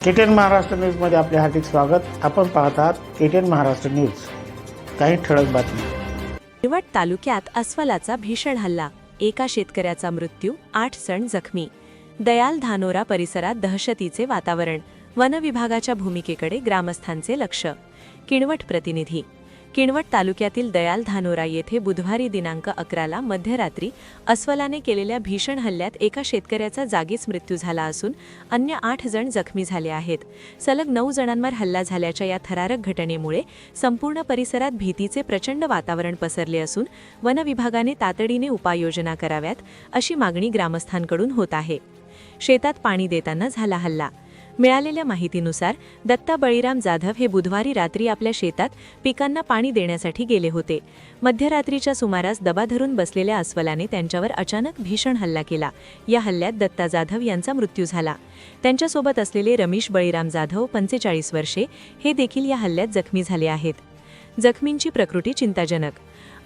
KTN Maharashtra न्यूजमध्ये आपले हार्दिक स्वागत। आपण पाहत आहात केटीएन महाराष्ट्र न्यूज। काही ठळक बातमी। किनवट तालुक्यात अस्वलाचा भीषण हल्ला, एका शेतकऱ्याचा मृत्यू, 8 जण जखमी। दयाल धानोरा परिसरात दहशतीचे वातावरण, वन विभागाच्या भूमिकेकडे ग्रामस्थांचे लक्ष। किनवट प्रतिनिधी। किनवट तालुक्यातील दयाल धानोरा येथे बुधवारी दिनांक 11 मध्यरात्री अस्वलाने केलेल्या भीषण हल्ल्यात एका शेतकऱ्याचा जागीच मृत्यू झाला असून अन्य 8 जण जखमी झाले आहेत। सलग 9 जणांवर हल्ला झाल्याच्या या थरारक घटनेमुळे संपूर्ण परिसरात भीतीचे प्रचंड वातावरण पसरले असून वन विभागाने तातडीने उपाययोजना कराव्यात अशी मागणी ग्रामस्थांकडून होत आहे। शेतात पाणी देताना झाला हल्ला। मिळालेल्या माहितीनुसार दत्ता बळीराम जाधव हे बुधवारी रात्री आपल्या शेतात पिकांना पाणी देण्यासाठी गेले होते। मध्यरात्रीच्या सुमारास दबा धरून बसलेल्या अस्वलाने त्यांच्यावर अचानक भीषण हल्ला केला। या हल्ल्यात दत्ता जाधव यांचा मृत्यू झाला। त्यांच्यासोबत असलेले रमेश बळीराम जाधव 45 वर्षे हे देखील या हल्ल्यात जखमी झाले आहेत। जखमींची प्रकृती चिंताजनक।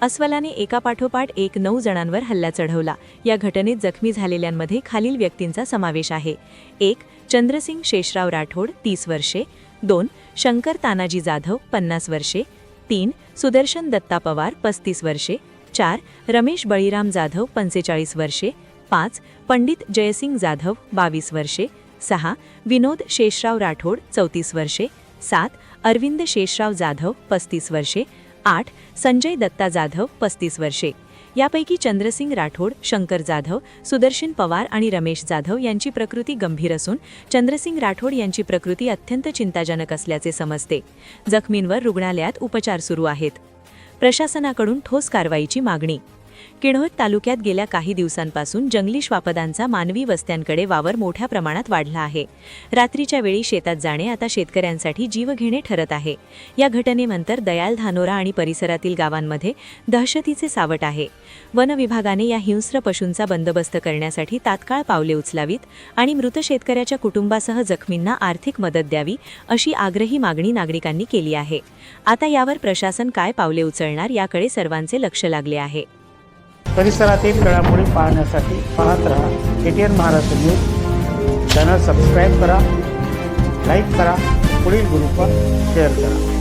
अस्वलाने एकापाठोपाठ 9 जणांवर हल्ला चढवला। या घटनेत जखमी झालेल्यांमध्ये खालील व्यक्तींचा समावेश आहे। 1 चंद्रसिंग शेषराव राठोड 30 वर्षे, 2 शंकर तानाजी जाधव 50 वर्षे, 3 सुदर्शन दत्ता पवार 35 वर्षे, 4 रमेश बळीराम जाधव 45 वर्षे, 5 पंडित जयसिंग जाधव 22 वर्षे, 6 विनोद शेषराव राठोड 34 वर्षे, 7 अरविंद शेषराव जाधव 35 वर्षे, 8 संजय दत्ता जाधव 35 वर्षे। यापैकी चंद्रसिंग राठोड, शंकर जाधव, सुदर्शन पवार आणि रमेश जाधव यांची प्रकृती गंभीर असून चंद्रसिंग राठोड यांची प्रकृती अत्यंत चिंताजनक असल्याचे समजते। जखमींवर रुग्णालयात उपचार सुरू आहेत। प्रशासनाकडून ठोस कारवाईची मागणी। किनवट तालुक्यात गेल्या काही दिवसांपासून जंगली श्वापदांचा मानवी वस्त्यांकडे वावर मोठ्या प्रमाणात वाढला आहे। रात्रीच्या वेळी शेतात जाणे आता शेतकऱ्यांसाठी जीवघेणे ठरत आहे। या घटनेनंतर दयाल धानोरा आणि परिसरातील गावांमध्ये दहशतीचे सावट आहे। वन विभागाने या हिंस्र पशूंचा बंदोबस्त करण्यासाठी तात्काळ पावले उचलावीत आणि मृत शेतकऱ्याच्या कुटुंबासह जखमींना आर्थिक मदत द्यावी अशी आग्रही मागणी नागरिकांनी केली आहे। आता यावर प्रशासन काय पावले उचलणार याकडे सर्वांचे लक्ष लागले आहे। परिसरातील घडामोडी पाहण्यासाठी पाहत रहा KTN Maharashtra news. Channel subscribe करा, लाईक करा, पुढील ग्रुपवर शेअर करा।